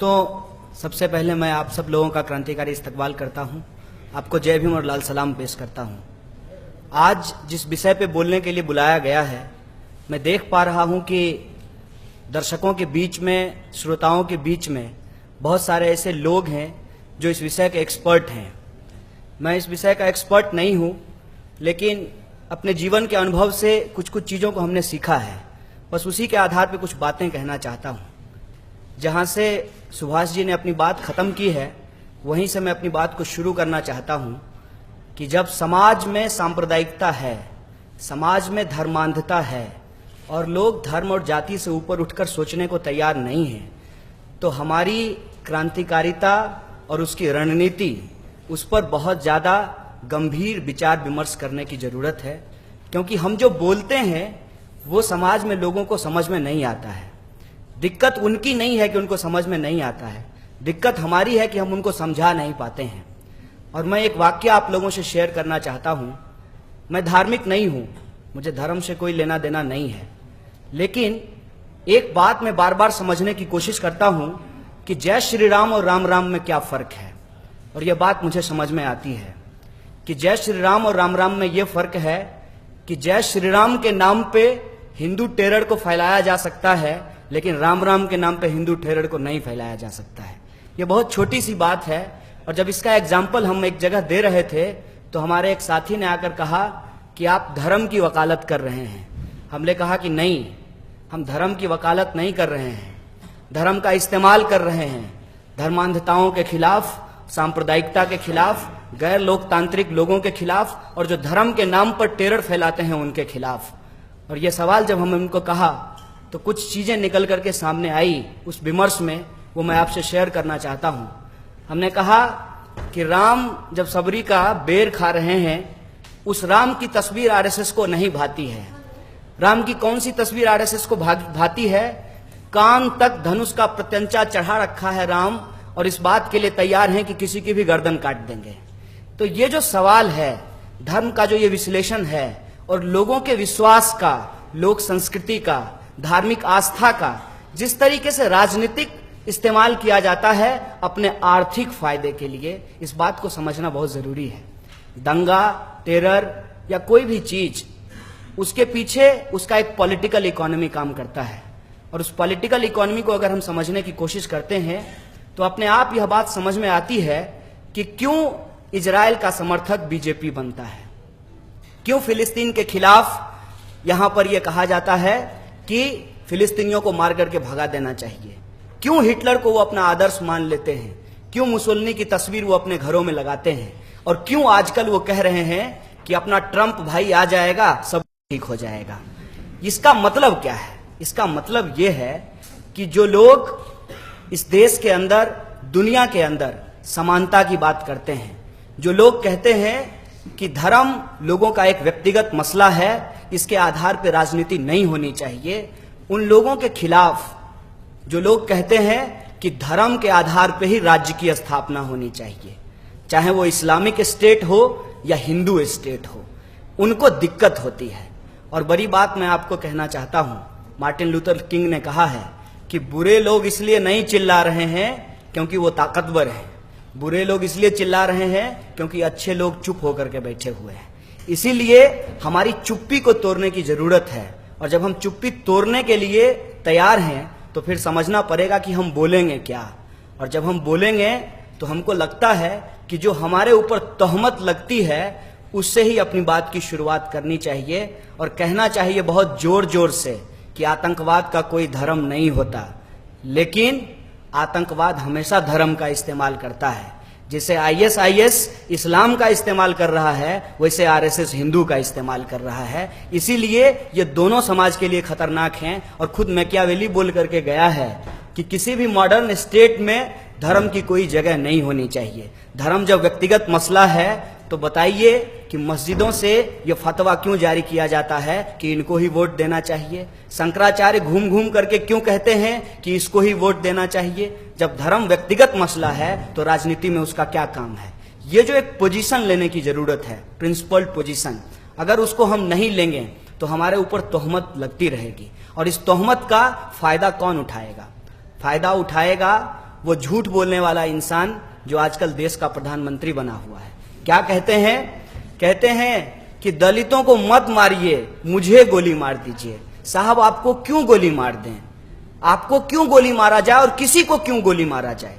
दोस्तों, सबसे पहले मैं आप सब लोगों का क्रांतिकारी इस्तकबाल करता हूं। आपको जय भीम और लाल सलाम पेश करता हूं। आज जिस विषय पे बोलने के लिए बुलाया गया है, मैं देख पा रहा हूं कि दर्शकों के बीच में, श्रोताओं के बीच में बहुत सारे ऐसे लोग हैं जो इस विषय के एक्सपर्ट हैं। मैं इस विषय का एक्सपर्ट नहीं हूं, लेकिन अपने जीवन के अनुभव से कुछ कुछ चीज़ों को हमने सीखा है। बस उसी के आधार पर कुछ बातें कहना चाहता हूं। जहां से सुभाष जी ने अपनी बात खत्म की है, वहीं से मैं अपनी बात को शुरू करना चाहता हूं कि जब समाज में सांप्रदायिकता है, समाज में धर्मांधता है और लोग धर्म और जाति से ऊपर उठकर सोचने को तैयार नहीं हैं, तो हमारी क्रांतिकारिता और उसकी रणनीति, उस पर बहुत ज़्यादा गंभीर विचार विमर्श करने की ज़रूरत है। क्योंकि हम जो बोलते हैं वो समाज में लोगों को समझ में नहीं आता है। दिक्कत उनकी नहीं है कि उनको समझ में नहीं आता है, दिक्कत हमारी है कि हम उनको समझा नहीं पाते हैं। और मैं एक वाक्य आप लोगों से शेयर करना चाहता हूं। मैं धार्मिक नहीं हूं, मुझे धर्म से कोई लेना देना नहीं है, लेकिन एक बात मैं बार बार समझने की कोशिश करता हूं कि जय श्री राम और राम राम में क्या फर्क है। और यह बात मुझे समझ में आती है कि जय श्री राम और राम राम में यह फर्क है कि जय श्री राम के नाम पे हिंदू टेरर को फैलाया जा सकता है, लेकिन राम राम के नाम पे हिंदू टेरर को नहीं फैलाया जा सकता है। यह बहुत छोटी सी बात है। और जब इसका एग्जाम्पल हम एक जगह दे रहे थे, तो हमारे एक साथी ने आकर कहा कि आप धर्म की वकालत कर रहे हैं। हमने कहा कि नहीं, हम धर्म की वकालत नहीं कर रहे हैं, धर्म का इस्तेमाल कर रहे हैं धर्मांधताओं के खिलाफ, सांप्रदायिकता के खिलाफ, गैर लोकतांत्रिक लोगों के खिलाफ, और जो धर्म के नाम पर टेरर फैलाते हैं उनके खिलाफ। और यह सवाल जब हमने उनको कहा तो कुछ चीजें निकल करके सामने आई उस विमर्श में, वो मैं आपसे शेयर करना चाहता हूं। हमने कहा कि राम जब सबरी का बेर खा रहे हैं, उस राम की तस्वीर आरएसएस को नहीं भाती है। राम की कौन सी तस्वीर आरएसएस को भाती है? कान तक धनुष का प्रत्यंचा चढ़ा रखा है राम, और इस बात के लिए तैयार हैं कि किसी की भी गर्दन काट देंगे। तो ये जो सवाल है, धर्म का जो ये विश्लेषण है, और लोगों के विश्वास का, लोक संस्कृति का, धार्मिक आस्था का जिस तरीके से राजनीतिक इस्तेमाल किया जाता है अपने आर्थिक फायदे के लिए, इस बात को समझना बहुत जरूरी है। दंगा, टेरर या कोई भी चीज, उसके पीछे उसका एक पॉलिटिकल इकोनॉमी काम करता है। और उस पॉलिटिकल इकोनॉमी को अगर हम समझने की कोशिश करते हैं तो अपने आप यह बात समझ में आती है कि क्यों इजराइल का समर्थक बीजेपी बनता है, क्यों फिलिस्तीन के खिलाफ यहां पर यह कहा जाता है कि फिलिस्तीनियों को मार करके भगा देना चाहिए, क्यों हिटलर को वो अपना आदर्श मान लेते हैं, क्यों मुसोलिनी की तस्वीर वो अपने घरों में लगाते हैं, और क्यों आजकल वो कह रहे हैं कि अपना ट्रंप भाई आ जाएगा, सब ठीक हो जाएगा। इसका मतलब क्या है? इसका मतलब ये है कि जो लोग इस देश के अंदर, दुनिया के अंदर समानता की बात करते हैं, जो लोग कहते हैं कि धर्म लोगों का एक व्यक्तिगत मसला है, इसके आधार पर राजनीति नहीं होनी चाहिए, उन लोगों के खिलाफ जो लोग कहते हैं कि धर्म के आधार पर ही राज्य की स्थापना होनी चाहिए, चाहे वो इस्लामिक स्टेट हो या हिंदू स्टेट हो, उनको दिक्कत होती है। और बड़ी बात मैं आपको कहना चाहता हूं, मार्टिन लूथर किंग ने कहा है कि बुरे लोग इसलिए नहीं चिल्ला रहे हैं क्योंकि वो ताकतवर हैं, बुरे लोग इसलिए चिल्ला रहे हैं क्योंकि अच्छे लोग चुप होकर के बैठे हुए हैं। इसीलिए हमारी चुप्पी को तोड़ने की जरूरत है। और जब हम चुप्पी तोड़ने के लिए तैयार हैं तो फिर समझना पड़ेगा कि हम बोलेंगे क्या। और जब हम बोलेंगे तो हमको लगता है कि जो हमारे ऊपर तोहमत लगती है उससे ही अपनी बात की शुरुआत करनी चाहिए, और कहना चाहिए बहुत जोर जोर से कि आतंकवाद का कोई धर्म नहीं होता, लेकिन आतंकवाद हमेशा धर्म का इस्तेमाल करता है। जैसे आईएसआईएस इस्लाम का इस्तेमाल कर रहा है, वैसे आरएसएस हिंदू का इस्तेमाल कर रहा है। इसीलिए ये दोनों समाज के लिए खतरनाक हैं। और खुद मैकियावेली बोल करके गया है कि किसी भी मॉडर्न स्टेट में धर्म की कोई जगह नहीं होनी चाहिए। धर्म जब व्यक्तिगत मसला है तो बताइए कि मस्जिदों से यह फतवा क्यों जारी किया जाता है कि इनको ही वोट देना चाहिए? शंकराचार्य घूम घूम करके क्यों कहते हैं कि इसको ही वोट देना चाहिए? जब धर्म व्यक्तिगत मसला है तो राजनीति में उसका क्या काम है? ये जो एक पोजीशन लेने की जरूरत है, प्रिंसिपल्ड पोजीशन, अगर उसको हम नहीं लेंगे तो हमारे ऊपर तोहमत लगती रहेगी। और इस तोहमत का फायदा कौन उठाएगा? फायदा उठाएगा वो झूठ बोलने वाला इंसान जो आजकल देश का प्रधानमंत्री बना हुआ है। क्या कहते हैं? कहते हैं कि दलितों को मत मारिए, मुझे गोली मार दीजिए। साहब, आपको क्यों गोली मार दें? आपको क्यों गोली मारा जाए और किसी को क्यों गोली मारा जाए?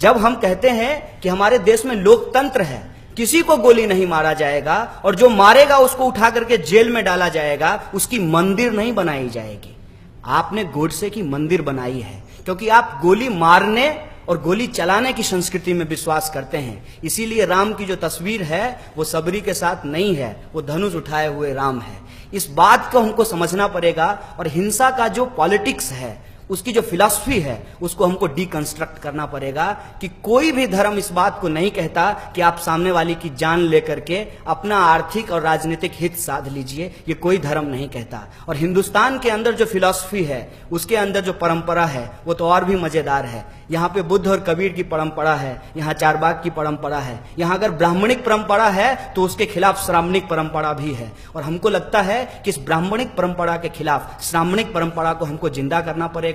जब हम कहते हैं कि हमारे देश में लोकतंत्र है, किसी को गोली नहीं मारा जाएगा और जो मारेगा उसको उठा करके जेल में डाला जाएगा, उसकी मंदिर नहीं बनाई जाएगी। आपने गोडसे की मंदिर बनाई है क्योंकि आप गोली मारने और गोली चलाने की संस्कृति में विश्वास करते हैं। इसीलिए राम की जो तस्वीर है वो सबरी के साथ नहीं है, वो धनुष उठाए हुए राम है। इस बात को हमको समझना पड़ेगा और हिंसा का जो पॉलिटिक्स है, उसकी जो फिलॉसफी है, उसको हमको डीकंस्ट्रक्ट करना पड़ेगा कि कोई भी धर्म इस बात को नहीं कहता कि आप सामने वाले की जान लेकर के अपना आर्थिक और राजनीतिक हित साध लीजिए। ये कोई धर्म नहीं कहता। और हिंदुस्तान के अंदर जो फिलॉसफी है, उसके अंदर जो परंपरा है, वो तो और भी मजेदार है। यहाँ पे बुद्ध और कबीर की परंपरा है, यहाँ चारबाग की परंपरा है। यहाँ अगर ब्राह्मणिक परंपरा है तो उसके खिलाफ श्रामणिक परंपरा भी है। और हमको लगता है कि इस ब्राह्मणिक परंपरा के खिलाफ श्रामणिक परंपरा को हमको जिंदा करना पड़ेगा।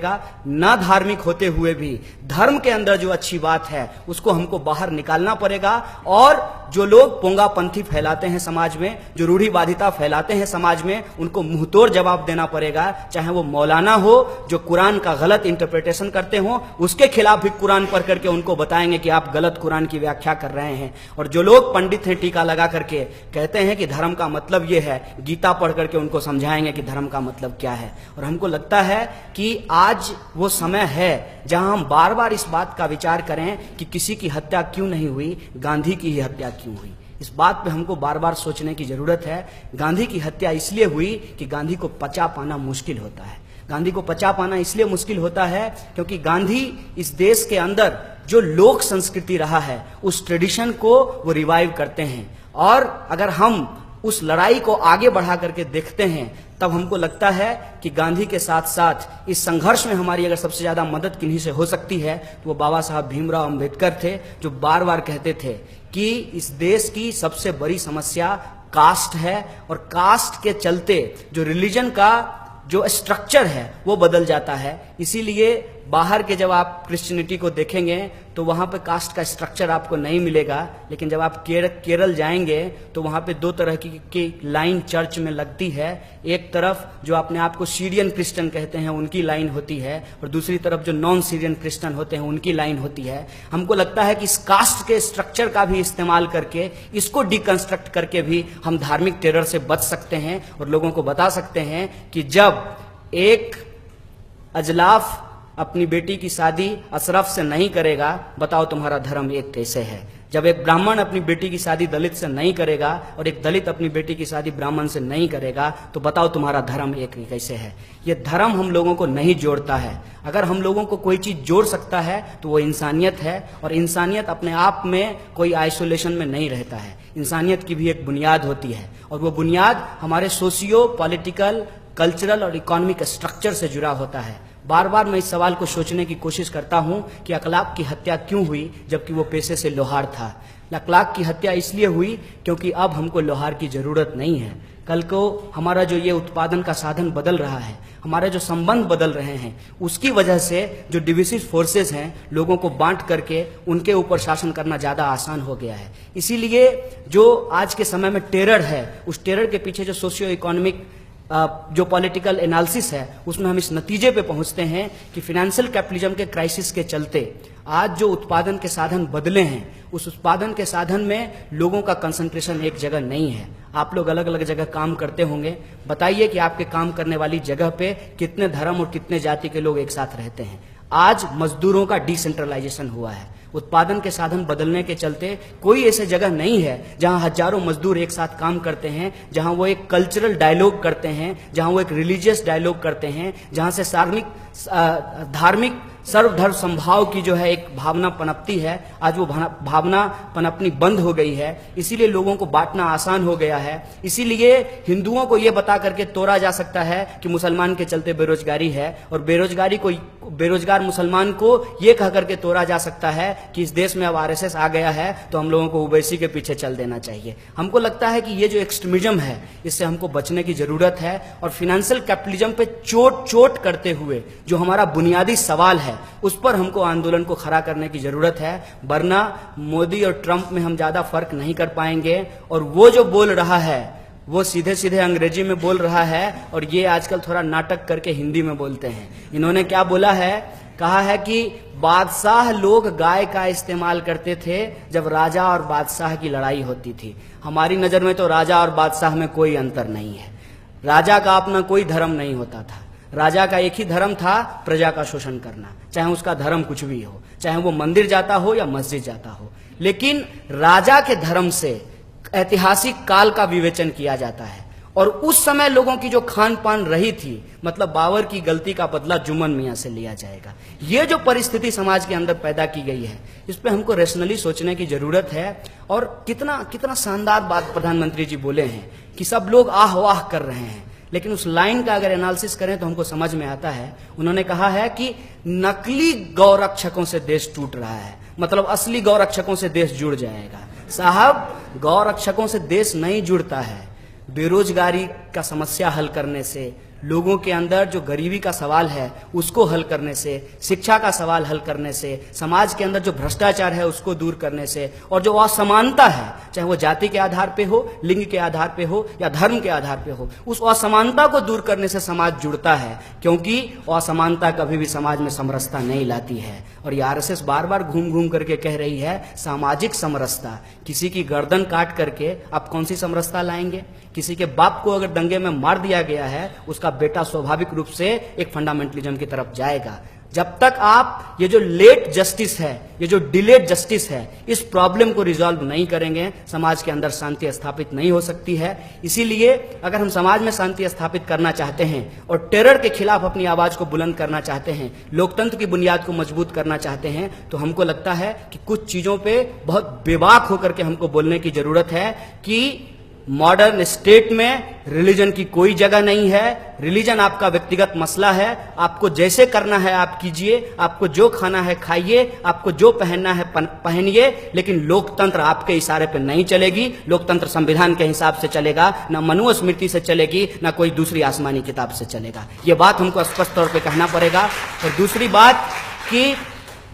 ना धार्मिक होते हुए भी धर्म के अंदर जो अच्छी बात है उसको हमको बाहर निकालना पड़ेगा। और जो लोग पोंगापंथी फैलाते हैं समाज में, जो रूढ़िवादिता फैलाते हैं समाज में, उनको मुंहतोड़ जवाब देना पड़ेगा। चाहे वो मौलाना हो जो कुरान का गलत इंटरप्रिटेशन करते हो, उसके खिलाफ भी कुरान पढ़ करके उनको बताएंगे कि आप गलत कुरान की व्याख्या कर रहे हैं। और जो लोग पंडित हैं टीका लगा करके कहते हैं कि धर्म का मतलब ये है, गीता पढ़ करके उनको समझाएंगे कि धर्म का मतलब क्या है। और हमको लगता है कि आज वो समय है जहां हम बार बार इस बात का विचार करें कि किसी की हत्या क्यों नहीं हुई, गांधी की ही हत्या क्यों हुई। इस बात पे हमको बार बार सोचने की जरूरत है। गांधी की हत्या इसलिए हुई कि गांधी को पचा पाना मुश्किल होता है। गांधी को पचा पाना इसलिए मुश्किल होता है क्योंकि गांधी इस देश के अंदर जो लोक संस्कृति रहा है, उस ट्रेडिशन को वो रिवाइव करते हैं। और अगर हम उस लड़ाई को आगे बढ़ा करके देखते हैं, तब हमको लगता है कि गांधी के साथ साथ इस संघर्ष में हमारी अगर सबसे ज्यादा मदद किन्हीं से हो सकती है तो वो बाबा साहब भीमराव अंबेडकर थे, जो बार बार कहते थे कि इस देश की सबसे बड़ी समस्या कास्ट है। और कास्ट के चलते जो रिलीजन का जो स्ट्रक्चर है वो बदल जाता है। इसीलिए बाहर के जब आप क्रिश्चियनिटी को देखेंगे तो वहां पे कास्ट का स्ट्रक्चर आपको नहीं मिलेगा। लेकिन जब आप केरल जाएंगे तो वहां पे दो तरह की लाइन चर्च में लगती है। एक तरफ जो अपने आप को सीरियन क्रिश्चियन कहते हैं उनकी लाइन होती है, और दूसरी तरफ जो नॉन सीरियन क्रिश्चियन होते हैं उनकी लाइन होती है। हमको लगता है कि इस कास्ट के स्ट्रक्चर का भी इस्तेमाल करके, इसको डिकंस्ट्रक्ट करके भी हम धार्मिक टेरर से बच सकते हैं और लोगों को बता सकते हैं कि जब एक अजलाफ अपनी बेटी की शादी अशरफ से नहीं करेगा, बताओ तुम्हारा धर्म एक कैसे है। जब एक ब्राह्मण अपनी बेटी की शादी दलित से नहीं करेगा और एक दलित अपनी बेटी की शादी ब्राह्मण से नहीं करेगा, तो बताओ तुम्हारा धर्म एक कैसे है। ये धर्म हम लोगों को नहीं जोड़ता है। अगर हम लोगों को कोई चीज जोड़ सकता है तो वो इंसानियत है। और इंसानियत अपने आप में कोई आइसोलेशन में नहीं रहता है। इंसानियत की भी एक बुनियाद होती है, और वो बुनियाद हमारे सोशियो पॉलिटिकल, कल्चरल और इकोनॉमिक स्ट्रक्चर से जुड़ा होता है। बार बार मैं इस सवाल को सोचने की कोशिश करता हूं कि अखलाक की हत्या क्यों हुई जबकि वो पेशे से लोहार था। अखलाक की हत्या इसलिए हुई क्योंकि अब हमको लोहार की जरूरत नहीं है। कल को हमारा जो ये उत्पादन का साधन बदल रहा है, हमारे जो संबंध बदल रहे हैं, उसकी वजह से जो डिविसिव फोर्सेस हैं, लोगों को बांट करके उनके ऊपर शासन करना ज्यादा आसान हो गया है। इसीलिए जो आज के समय में टेरर है, उस टेरर के पीछे जो सोशियो इकोनॉमिक जो पॉलिटिकल एनालिसिस है, उसमें हम इस नतीजे पे पहुंचते हैं कि फाइनेंशियल कैपिटलिज्म के क्राइसिस के चलते आज जो उत्पादन के साधन बदले हैं, उस उत्पादन के साधन में लोगों का कंसंट्रेशन एक जगह नहीं है। आप लोग अलग अलग जगह काम करते होंगे, बताइए कि आपके काम करने वाली जगह पे कितने धर्म और कितने जाति के लोग एक साथ रहते हैं। आज मजदूरों का डिसेंट्रलाइजेशन हुआ है। उत्पादन के साधन बदलने के चलते कोई ऐसी जगह नहीं है जहां हजारों मजदूर एक साथ काम करते हैं, जहां वो एक कल्चरल डायलॉग करते हैं, जहां वो एक रिलीजियस डायलॉग करते हैं, जहां से धार्मिक सर्वधर्म संभाव की जो है एक भावना पनपती है। आज वो भावना पनपनी बंद हो गई है। इसीलिए लोगों को बांटना आसान हो गया है। इसीलिए हिंदुओं को ये बता करके तोड़ा जा सकता है कि मुसलमान के चलते बेरोजगारी है, और बेरोजगार मुसलमान को ये कह करके तोड़ा जा सकता है कि इस देश में अब आरएसएस आ गया है तो हम लोगों को ओवैसी के पीछे चल देना चाहिए। हमको लगता है कि ये जो एक्सट्रीमिज्म है, इससे हमको बचने की जरूरत है। और फाइनेंशियल कैपिटलिज्म पे चोट करते हुए जो हमारा बुनियादी सवाल है है उस पर हमको आंदोलन को खड़ा करने की जरूरत है, वरना मोदी और ट्रंप में हम ज्यादा फर्क नहीं कर पाएंगे। और वो जो बोल रहा है वो सीधे सीधे अंग्रेजी में बोल रहा है और ये आजकल थोड़ा नाटक करके हिंदी में बोलते हैं। इन्होंने क्या बोला है, कहा है कि बादशाह लोग गाय का इस्तेमाल करते थे जब राजा और बादशाह की लड़ाई होती थी। हमारी नजर में तो राजा और बादशाह में कोई अंतर नहीं है। राजा का अपना कोई धर्म नहीं होता था। राजा का एक ही धर्म था, प्रजा का शोषण करना, चाहे उसका धर्म कुछ भी हो, चाहे वो मंदिर जाता हो या मस्जिद जाता हो। लेकिन राजा के धर्म से ऐतिहासिक काल का विवेचन किया जाता है और उस समय लोगों की जो खान पान रही थी, मतलब बाबर की गलती का बदला जुम्मन मियां से लिया जाएगा। ये जो परिस्थिति समाज के अंदर पैदा की गई है, इस पे हमको रैशनली सोचने की जरूरत है। और कितना कितना शानदार बात प्रधानमंत्री जी बोले हैं कि सब लोग आह वाह कर रहे हैं, लेकिन उस लाइन का अगर एनालिसिस करें तो हमको समझ में आता है। उन्होंने कहा है कि नकली गौरक्षकों से देश टूट रहा है, मतलब असली गौरक्षकों से देश जुड़ जाएगा। साहब, गौरक्षकों से देश नहीं जुड़ता है। बेरोजगारी का समस्या हल करने से, लोगों के अंदर जो गरीबी का सवाल है उसको हल करने से, शिक्षा का सवाल हल करने से, समाज के अंदर जो भ्रष्टाचार है उसको दूर करने से, और जो असमानता है, चाहे वो जाति के आधार पे हो, लिंग के आधार पे हो या धर्म के आधार पे हो, उस असमानता को दूर करने से समाज जुड़ता है। क्योंकि असमानता कभी भी समाज में समरसता नहीं लाती है। और ये आरएसएस बार बार घूम घूम करके कह रही है सामाजिक समरसता। किसी की गर्दन काट करके आप कौन सी समरसता लाएंगे? किसी के बाप को अगर दंगे में मार दिया गया है, उसका बेटा स्वाभाविक रूप से एक फंडामेंटलिज्म की तरफ जाएगा। जब तक आप ये जो लेट जस्टिस है, ये जो डिलेड जस्टिस है, इस प्रॉब्लम को रिजॉल्व नहीं करेंगे, समाज के अंदर शांति स्थापित नहीं हो सकती है। इसीलिए अगर हम समाज में शांति स्थापित करना चाहते हैं और टेरर के खिलाफ अपनी आवाज को बुलंद करना चाहते हैं, लोकतंत्र की बुनियाद को मजबूत करना चाहते हैं, तो हमको लगता है कि कुछ चीजों पे बहुत बेबाक होकर के हमको बोलने की जरूरत है कि मॉडर्न स्टेट में रिलीजन की कोई जगह नहीं है। रिलीजन आपका व्यक्तिगत मसला है। आपको जैसे करना है आप कीजिए, आपको जो खाना है खाइए, आपको जो पहनना है पहनिए, लेकिन लोकतंत्र आपके इशारे पे नहीं चलेगी। लोकतंत्र संविधान के हिसाब से चलेगा, ना मनुस्मृति से चलेगी, ना कोई दूसरी आसमानी किताब से चलेगा। ये बात हमको स्पष्ट तौर पे कहना पड़ेगा। और दूसरी बात कि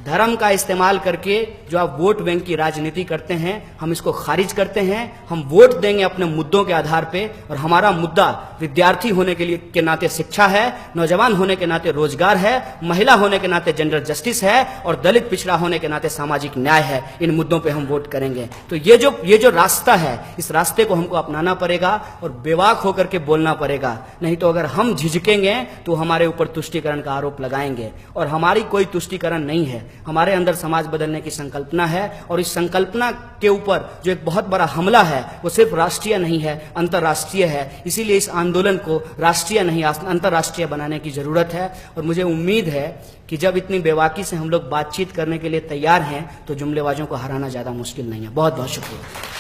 धर्म का इस्तेमाल करके जो आप वोट बैंक की राजनीति करते हैं, हम इसको खारिज करते हैं। हम वोट देंगे अपने मुद्दों के आधार पे, और हमारा मुद्दा विद्यार्थी होने के नाते शिक्षा है, नौजवान होने के नाते रोजगार है, महिला होने के नाते जेंडर जस्टिस है, और दलित पिछड़ा होने के नाते सामाजिक न्याय है। इन मुद्दों पे हम वोट करेंगे। तो ये जो रास्ता है, इस रास्ते को हमको अपनाना पड़ेगा और बेबाक होकर के बोलना पड़ेगा। नहीं तो अगर हम झिझकेंगे तो हमारे ऊपर तुष्टीकरण का आरोप लगाएंगे, और हमारी कोई तुष्टीकरण नहीं है। हमारे अंदर समाज बदलने की संकल्पना है, और इस संकल्पना के ऊपर जो एक बहुत बड़ा हमला है वो सिर्फ राष्ट्रीय नहीं है, अंतर्राष्ट्रीय है। इसीलिए इस आंदोलन को राष्ट्रीय नहीं अंतर्राष्ट्रीय बनाने की जरूरत है। और मुझे उम्मीद है कि जब इतनी बेबाकी से हम लोग बातचीत करने के लिए तैयार हैं तो जुमलेबाजों को हराना ज्यादा मुश्किल नहीं है। बहुत बहुत शुक्रिया।